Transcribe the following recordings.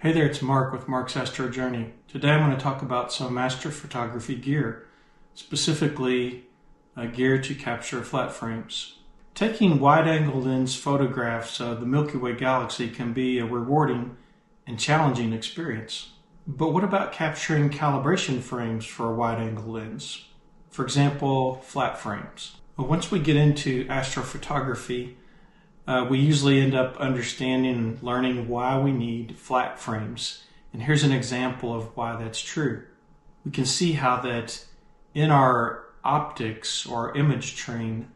Hey there, it's Mark with Mark's Astro Journey. Today I'm going to talk about some astrophotography gear, specifically gear to capture flat frames. Taking wide-angle lens photographs of the Milky Way galaxy can be a rewarding and challenging experience. But what about capturing calibration frames for a wide-angle lens? For example, flat frames. Well, once we get into astrophotography, we usually end up understanding and learning why we need flat frames. And here's an example of why that's true. We can see how that in our optics or image train,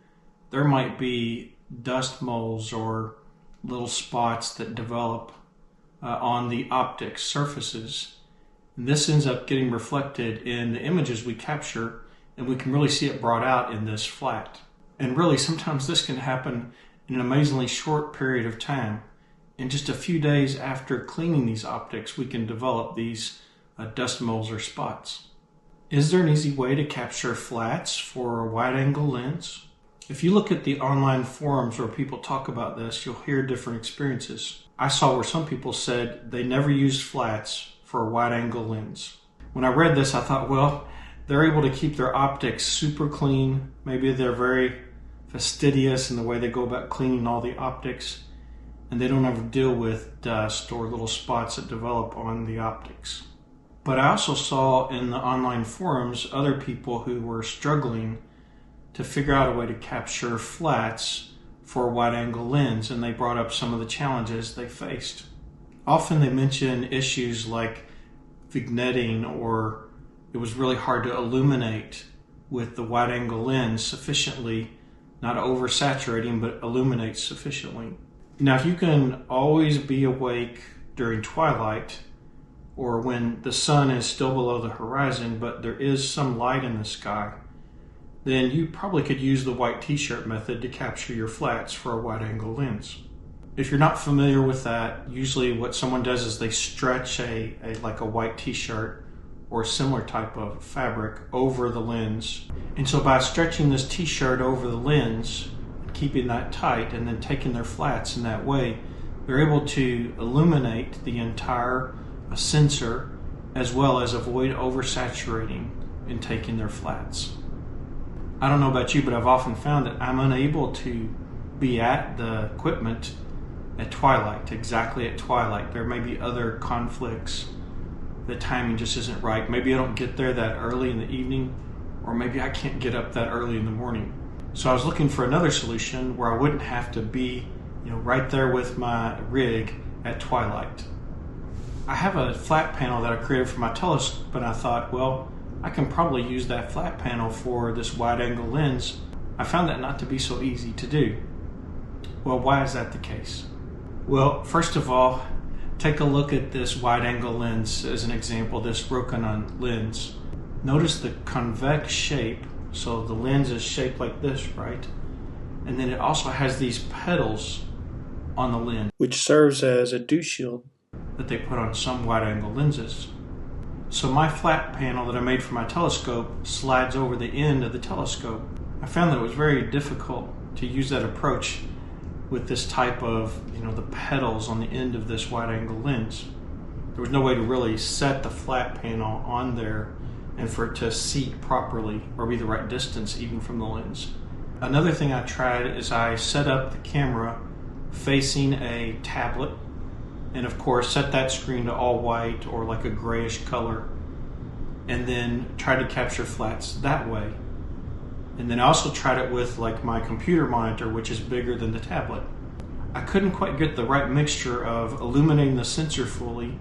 there might be dust moles or little spots that develop on the optics surfaces. And this ends up getting reflected in the images we capture, and we can really see it brought out in this flat. And really, sometimes this can happen in an amazingly short period of time. In just a few days after cleaning these optics, we can develop these dust moles or spots. Is there an easy way to capture flats for a wide-angle lens? If you look at the online forums where people talk about this, you'll hear different experiences. I saw where some people said they never used flats for a wide-angle lens. When I read this, I thought, well, they're able to keep their optics super clean. Maybe they're very fastidious in the way they go about cleaning all the optics, and they don't ever deal with dust or little spots that develop on the optics. But I also saw in the online forums other people who were struggling to figure out a way to capture flats for a wide-angle lens, and they brought up some of the challenges they faced. Often they mention issues like vignetting, or it was really hard to illuminate with the wide-angle lens sufficiently, not oversaturating, but illuminate sufficiently. Now, if you can always be awake during twilight or when the sun is still below the horizon, but there is some light in the sky, then you probably could use the white t-shirt method to capture your flats for a wide-angle lens. If you're not familiar with that, usually what someone does is they stretch like a white t-shirt or a similar type of fabric over the lens. And so by stretching this t-shirt over the lens, keeping that tight, and then taking their flats in that way, they're able to illuminate the entire sensor as well as avoid oversaturating in taking their flats. I don't know about you, but I've often found that I'm unable to be at the equipment at twilight, exactly at twilight. There may be other conflicts. The timing just isn't right. Maybe I don't get there that early in the evening, or maybe I can't get up that early in the morning. So I was looking for another solution where I wouldn't have to be, right there with my rig at twilight. I have a flat panel that I created for my telescope, and I thought, well, I can probably use that flat panel for this wide-angle lens. I found that not to be so easy to do. Well, why is that the case? Well, first of all, take a look at this wide-angle lens as an example, this Rokinon lens. Notice the convex shape, so the lens is shaped like this, right? And then it also has these petals on the lens, which serves as a dew shield that they put on some wide-angle lenses. So my flat panel that I made for my telescope slides over the end of the telescope. I found that it was very difficult to use that approach with this type of, the petals on the end of this wide-angle lens. There was no way to really set the flat panel on there and for it to seat properly or be the right distance even from the lens. Another thing I tried is I set up the camera facing a tablet, and of course set that screen to all white or like a grayish color, and then tried to capture flats that way. And then I also tried it with like my computer monitor, which is bigger than the tablet. I couldn't quite get the right mixture of illuminating the sensor fully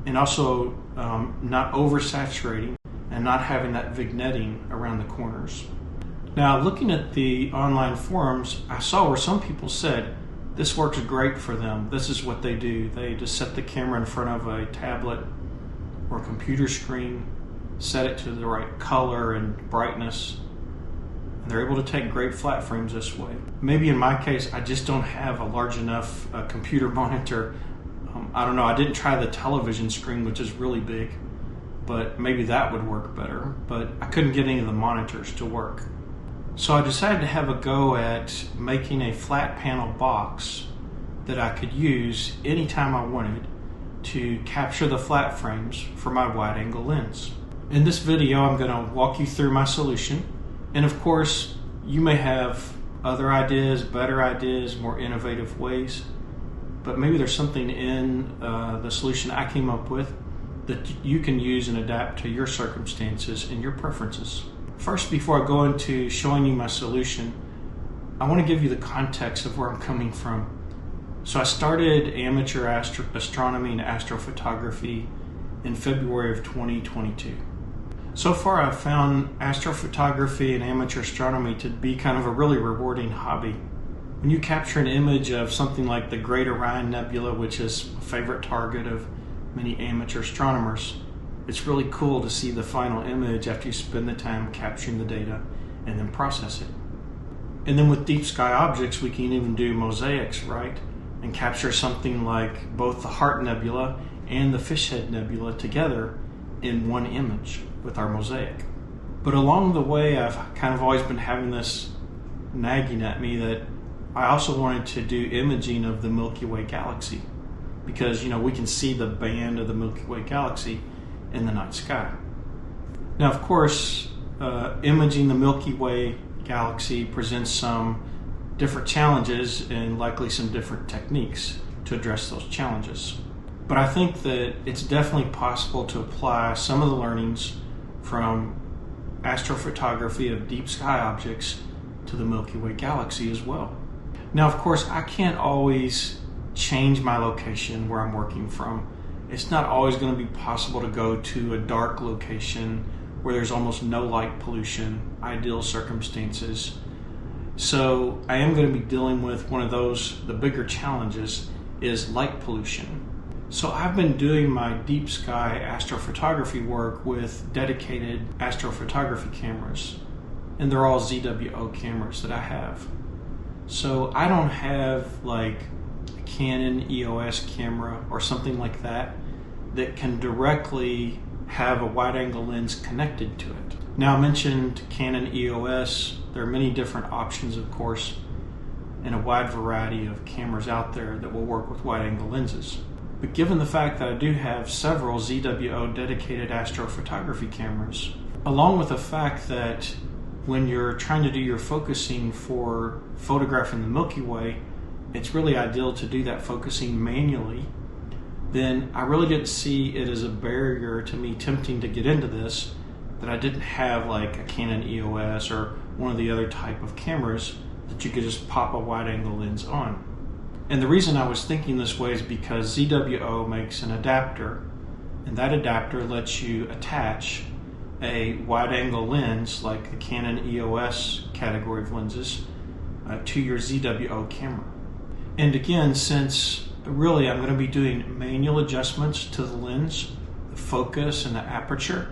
and also not oversaturating and not having that vignetting around the corners. Now, looking at the online forums, I saw where some people said this works great for them. This is what they do. They just set the camera in front of a tablet or computer screen, set it to the right color and brightness, and they're able to take great flat frames this way. Maybe in my case, I just don't have a large enough computer monitor. I don't know, I didn't try the television screen, which is really big, but maybe that would work better. But I couldn't get any of the monitors to work. So I decided to have a go at making a flat panel box that I could use anytime I wanted to capture the flat frames for my wide-angle lens. In this video, I'm going to walk you through my solution, and of course, you may have other ideas, better ideas, more innovative ways, but maybe there's something in the solution I came up with that you can use and adapt to your circumstances and your preferences. First, before I go into showing you my solution, I want to give you the context of where I'm coming from. So I started amateur astronomy and astrophotography in February of 2022. So far I've found astrophotography and amateur astronomy to be kind of a really rewarding hobby. When you capture an image of something like the Great Orion Nebula, which is a favorite target of many amateur astronomers, it's really cool to see the final image after you spend the time capturing the data and then process it. And then with deep sky objects, we can even do mosaics, right? And capture something like both the Heart Nebula and the Fishhead Nebula together in one image with our mosaic. But along the way, I've kind of always been having this nagging at me that I also wanted to do imaging of the Milky Way galaxy, because we can see the band of the Milky Way galaxy in the night sky. Now, of course, imaging the Milky Way galaxy presents some different challenges and likely some different techniques to address those challenges. But I think that it's definitely possible to apply some of the learnings from astrophotography of deep sky objects to the Milky Way galaxy as well. Now, of course, I can't always change my location where I'm working from. It's not always going to be possible to go to a dark location where there's almost no light pollution, ideal circumstances. So I am going to be dealing with one of the bigger challenges is light pollution. So I've been doing my deep sky astrophotography work with dedicated astrophotography cameras, and they're all ZWO cameras that I have. So I don't have like a Canon EOS camera or something like that can directly have a wide-angle lens connected to it. Now, I mentioned Canon EOS. There are many different options, of course, and a wide variety of cameras out there that will work with wide-angle lenses. But given the fact that I do have several ZWO dedicated astrophotography cameras, along with the fact that when you're trying to do your focusing for photographing the Milky Way, it's really ideal to do that focusing manually, then I really didn't see it as a barrier to me attempting to get into this that I didn't have like a Canon EOS or one of the other type of cameras that you could just pop a wide-angle lens on. And the reason I was thinking this way is because ZWO makes an adapter, and that adapter lets you attach a wide-angle lens like the Canon EOS category of lenses to your ZWO camera. And again, since really I'm going to be doing manual adjustments to the lens, the focus and the aperture,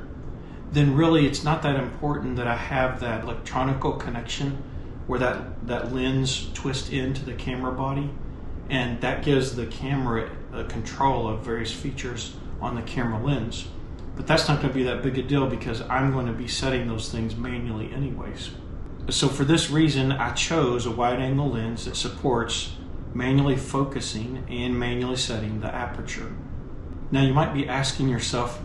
then really it's not that important that I have that electronical connection where that lens twists into the camera body, and that gives the camera control of various features on the camera lens. But that's not going to be that big a deal because I'm going to be setting those things manually anyways. So for this reason, I chose a wide-angle lens that supports manually focusing and manually setting the aperture. Now you might be asking yourself,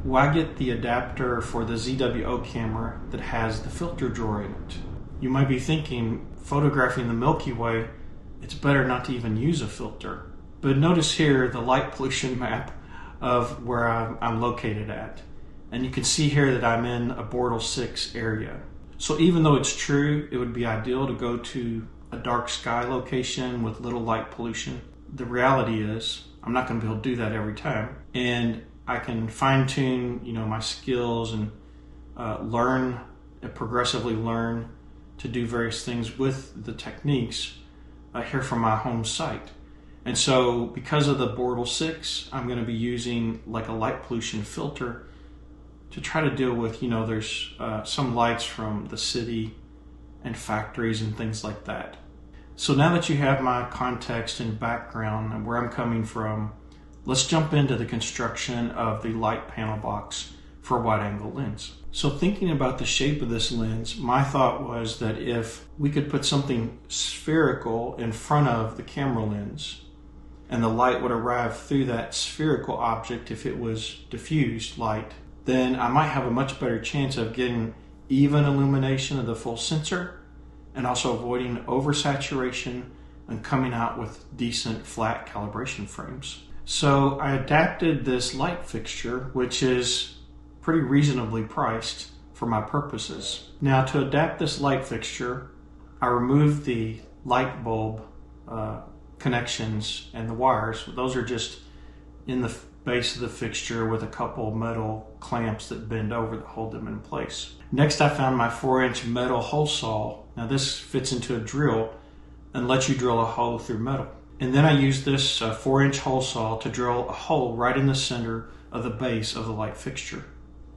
why get the adapter for the ZWO camera that has the filter drawer in it? You might be thinking, photographing the Milky Way, it's better not to even use a filter. But notice here the light pollution map of where I'm located at. And you can see here that I'm in a Bortle 6 area. So even though it's true, it would be ideal to go to a dark sky location with little light pollution, the reality is I'm not going to be able to do that every time. And I can fine-tune my skills and progressively learn to do various things with the techniques here from my home site. And so because of the Bortle 6, I'm going to be using like a light pollution filter to try to deal with, there's some lights from the city and factories and things like that. So now that you have my context and background and where I'm coming from, let's jump into the construction of the light panel box for a wide-angle lens. So thinking about the shape of this lens, my thought was that if we could put something spherical in front of the camera lens, and the light would arrive through that spherical object if it was diffused light, then I might have a much better chance of getting even illumination of the full sensor and also avoiding oversaturation and coming out with decent flat calibration frames. So I adapted this light fixture, which is pretty reasonably priced for my purposes. Now, to adapt this light fixture, I removed the light bulb connections and the wires. Those are just in the base of the fixture with a couple metal clamps that bend over that hold them in place. Next, I found my 4-inch metal hole saw. Now this fits into a drill and lets you drill a hole through metal. And then I used this 4-inch hole saw to drill a hole right in the center of the base of the light fixture.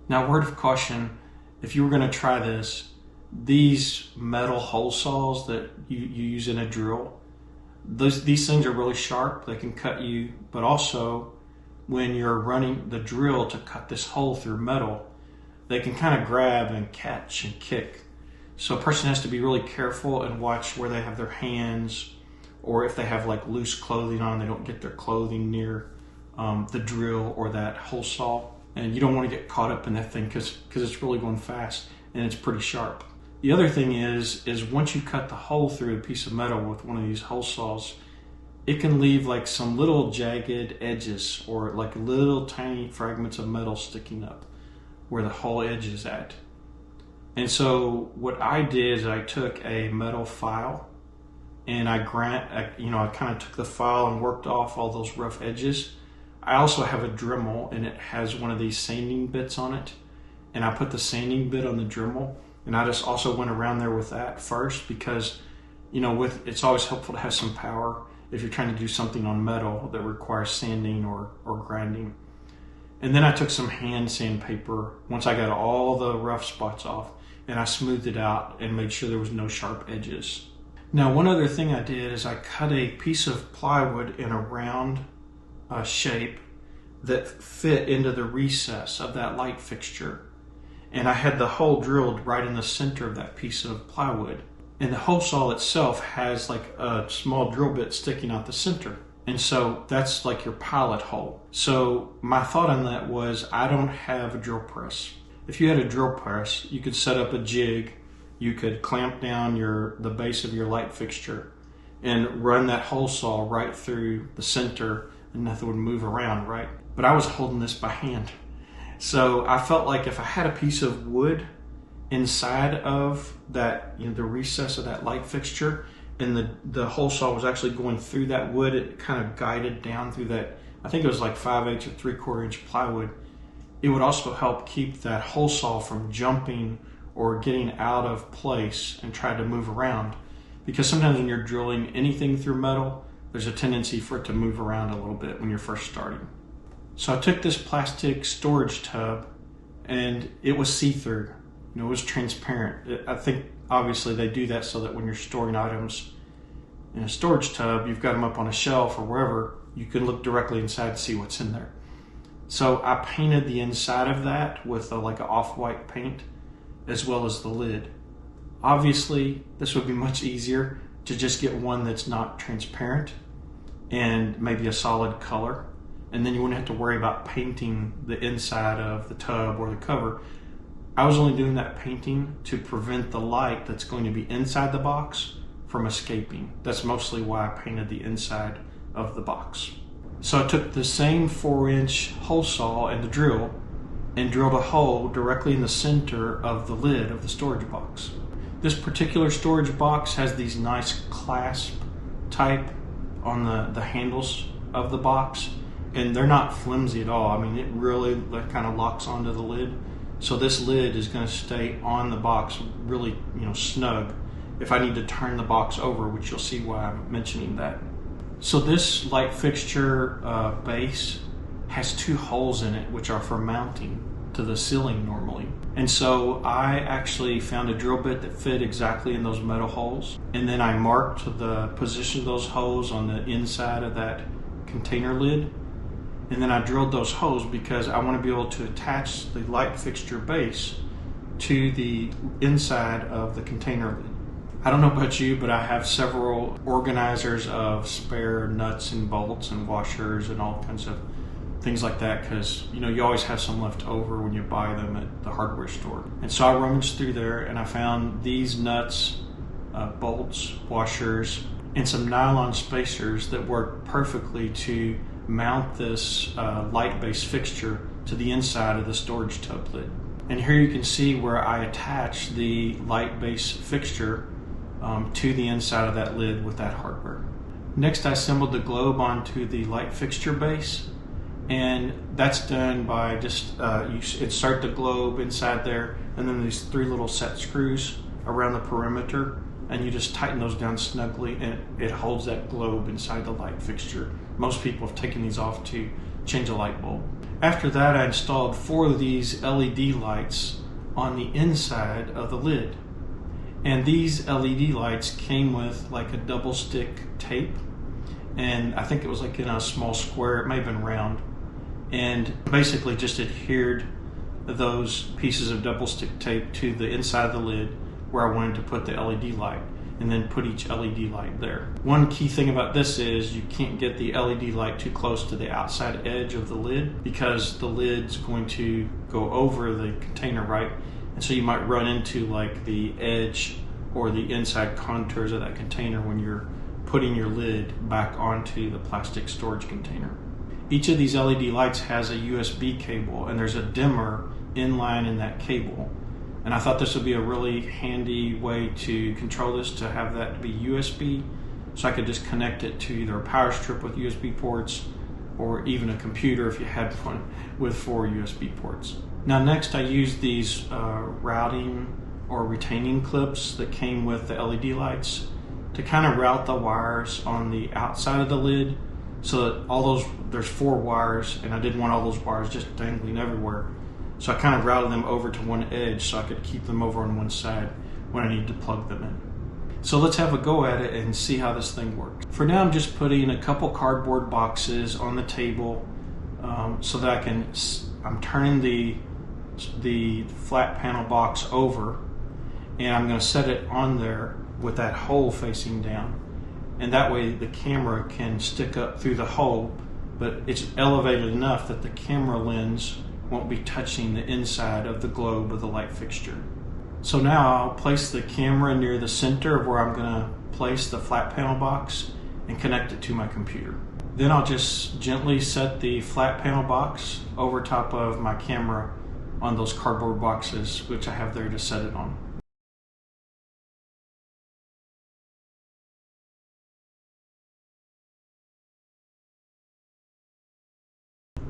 Now, word of caution, if you were going to try this, these metal hole saws that you use in a drill, these things are really sharp. They can cut you, but also when you're running the drill to cut this hole through metal, they can kind of grab and catch and kick. So a person has to be really careful and watch where they have their hands, or if they have like loose clothing on, they don't get their clothing near the drill or that hole saw. And you don't want to get caught up in that thing because it's really going fast and it's pretty sharp. The other thing is once you cut the hole through a piece of metal with one of these hole saws, it can leave like some little jagged edges or like little tiny fragments of metal sticking up where the hole edge is at. And so what I did is I took a metal file and I kind of took the file and worked off all those rough edges. I also have a Dremel and it has one of these sanding bits on it, and I put the sanding bit on the Dremel, and I just also went around there with that first because it's always helpful to have some power if you're trying to do something on metal that requires sanding or grinding. And then I took some hand sandpaper once I got all the rough spots off, and I smoothed it out and made sure there was no sharp edges. Now, one other thing I did is I cut a piece of plywood in a round shape that fit into the recess of that light fixture, and I had the hole drilled right in the center of that piece of plywood, and the hole saw itself has like a small drill bit sticking out the center, and so that's like your pilot hole. So my thought on that was, I don't have a drill press. If you had a drill press, you could set up a jig, you could clamp down the base of your light fixture and run that hole saw right through the center and nothing would move around, right? But I was holding this by hand. So I felt like if I had a piece of wood inside of that, the recess of that light fixture, and the hole saw was actually going through that wood, it kind of guided down through that, I think it was like 5/8 or 3/4 inch plywood. It would also help keep that hole saw from jumping or getting out of place and try to move around. Because sometimes when you're drilling anything through metal, there's a tendency for it to move around a little bit when you're first starting. So I took this plastic storage tub, and it was see-through. It was transparent. I think obviously they do that so that when you're storing items in a storage tub, you've got them up on a shelf or wherever, you can look directly inside and see what's in there. So I painted the inside of that with like an off-white paint, as well as the lid. Obviously, this would be much easier to just get one that's not transparent and maybe a solid color, and then you wouldn't have to worry about painting the inside of the tub or the cover. I was only doing that painting to prevent the light that's going to be inside the box from escaping. That's mostly why I painted the inside of the box. So I took the same 4-inch hole saw and the drill and drilled a hole directly in the center of the lid of the storage box. This particular storage box has these nice clasp type on the handles of the box, and they're not flimsy at all. I mean, it really kind of locks onto the lid. So this lid is going to stay on the box really, snug if I need to turn the box over, which you'll see why I'm mentioning that. So this light fixture base has 2 holes in it, which are for mounting to the ceiling normally. And so I actually found a drill bit that fit exactly in those metal holes, and then I marked the position of those holes on the inside of that container lid, and then I drilled those holes because I want to be able to attach the light fixture base to the inside of the container lid. I don't know about you, but I have several organizers of spare nuts and bolts and washers and all kinds of things like that, because you always have some left over when you buy them at the hardware store. And so I rummaged through there and I found these nuts, bolts, washers, and some nylon spacers that work perfectly to mount this light-based fixture to the inside of the storage tub lid. And here you can see where I attach the light-based fixture to the inside of that lid with that hardware. Next, I assembled the globe onto the light fixture base, and that's done by just you insert the globe inside there, and then these 3 little set screws around the perimeter, and you just tighten those down snugly, and it holds that globe inside the light fixture. Most people have taken these off to change a light bulb. After that, I installed 4 of these LED lights on the inside of the lid. And these LED lights came with like a double stick tape, and I think it was like in a small square, it may have been round, and basically just adhered those pieces of double stick tape to the inside of the lid where I wanted to put the LED light, and then put each LED light there. One key thing about this is you can't get the LED light too close to the outside edge of the lid, because the lid's going to go over the container, right? And so you might run into like the edge or the inside contours of that container when you're putting your lid back onto the plastic storage container. Each of these LED lights has a USB cable, and there's a dimmer inline in that cable. And I thought this would be a really handy way to control this, to have that be USB, so I could just connect it to either a power strip with USB ports or even a computer if you had one with 4 USB ports. Now next, I used these routing or retaining clips that came with the LED lights to kind of route the wires on the outside of the lid, so that there's 4 wires, and I didn't want all those wires just dangling everywhere. So I kind of routed them over to one edge so I could keep them over on one side when I need to plug them in. So let's have a go at it and see how this thing works. For now, I'm just putting a couple cardboard boxes on the table so that I'm turning the flat panel box over, and I'm going to set it on there with that hole facing down. And that way the camera can stick up through the hole, but it's elevated enough that the camera lens won't be touching the inside of the globe of the light fixture. So now I'll place the camera near the center of where I'm going to place the flat panel box and connect it to my computer. Then I'll just gently set the flat panel box over top of my camera on those cardboard boxes, which I have there to set it on.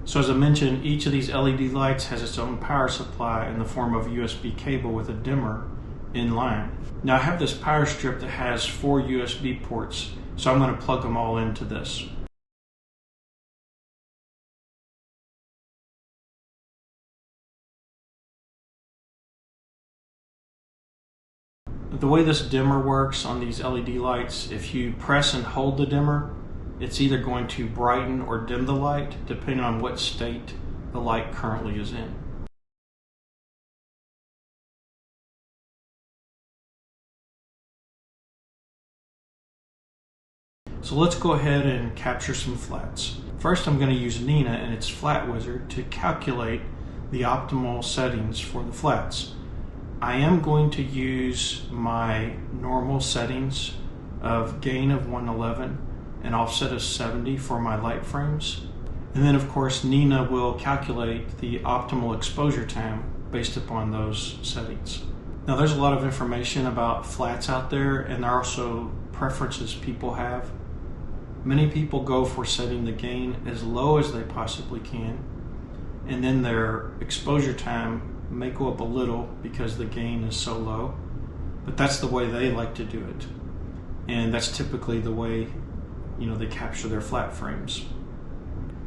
So as I mentioned, each of these LED lights has its own power supply in the form of a USB cable with a dimmer in line. Now I have this power strip that has 4 USB ports, so I'm going to plug them all into this. The way this dimmer works on these LED lights, if you press and hold the dimmer, it's either going to brighten or dim the light depending on what state the light currently is in. So let's go ahead and capture some flats. First, I'm going to use Nina and its Flat Wizard to calculate the optimal settings for the flats. I am going to use my normal settings of gain of 111 and offset of 70 for my light frames. And then of course Nina will calculate the optimal exposure time based upon those settings. Now there's a lot of information about flats out there, and there are also preferences people have. Many people go for setting the gain as low as they possibly can, and then their exposure time may go up a little because the gain is so low, but that's the way they like to do it. And that's typically the way they capture their flat frames.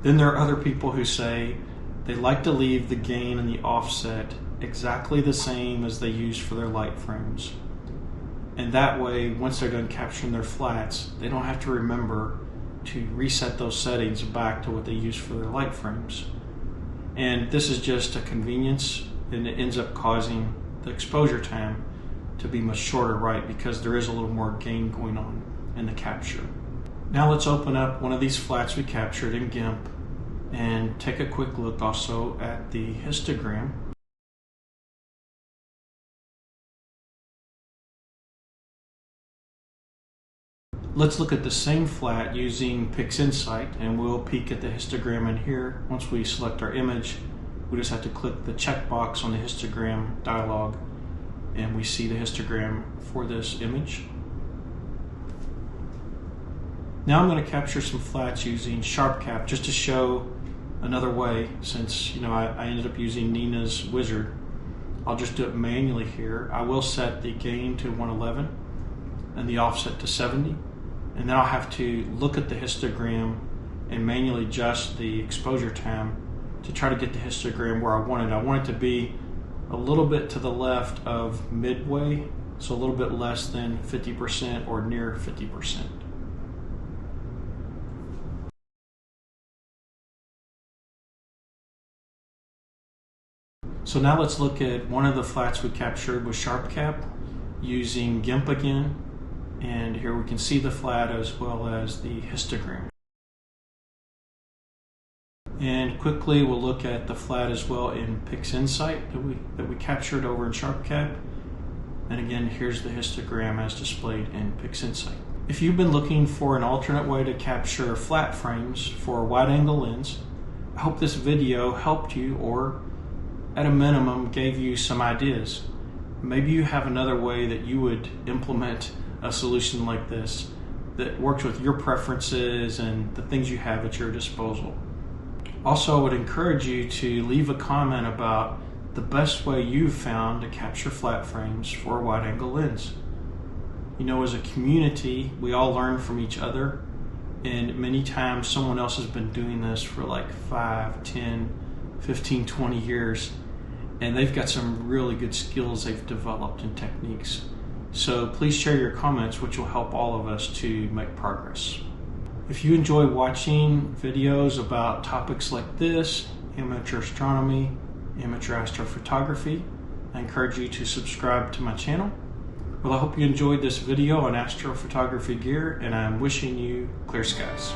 Then there are other people who say they like to leave the gain and the offset exactly the same as they use for their light frames. And that way, once they're done capturing their flats, they don't have to remember to reset those settings back to what they use for their light frames. And this is just a convenience, and it ends up causing the exposure time to be much shorter, right? Because there is a little more gain going on in the capture. Now let's open up one of these flats we captured in GIMP and take a quick look also at the histogram. Let's look at the same flat using PixInsight, and we'll peek at the histogram in here. Once we select our image, we just have to click the checkbox on the histogram dialog, and we see the histogram for this image. Now I'm going to capture some flats using SharpCap just to show another way, since I ended up using Nina's wizard. I'll just do it manually here. I will set the gain to 111 and the offset to 70. And then I'll have to look at the histogram and manually adjust the exposure time to try to get the histogram where I want it. I want it to be a little bit to the left of midway, so a little bit less than 50% or near 50%. So now let's look at one of the flats we captured with SharpCap using GIMP again. And here we can see the flat as well as the histogram. And quickly we'll look at the flat as well in PixInsight that we captured over in SharpCap. And again, here's the histogram as displayed in PixInsight. If you've been looking for an alternate way to capture flat frames for a wide-angle lens, I hope this video helped you, or at a minimum gave you some ideas. Maybe you have another way that you would implement a solution like this that works with your preferences and the things you have at your disposal. Also, I would encourage you to leave a comment about the best way you've found to capture flat frames for a wide-angle lens. As a community, we all learn from each other, and many times someone else has been doing this for like 5, 10, 15, 20 years, and they've got some really good skills they've developed and techniques. So please share your comments, which will help all of us to make progress. If you enjoy watching videos about topics like this, amateur astronomy, amateur astrophotography, I encourage you to subscribe to my channel. Well, I hope you enjoyed this video on astrophotography gear, and I'm wishing you clear skies.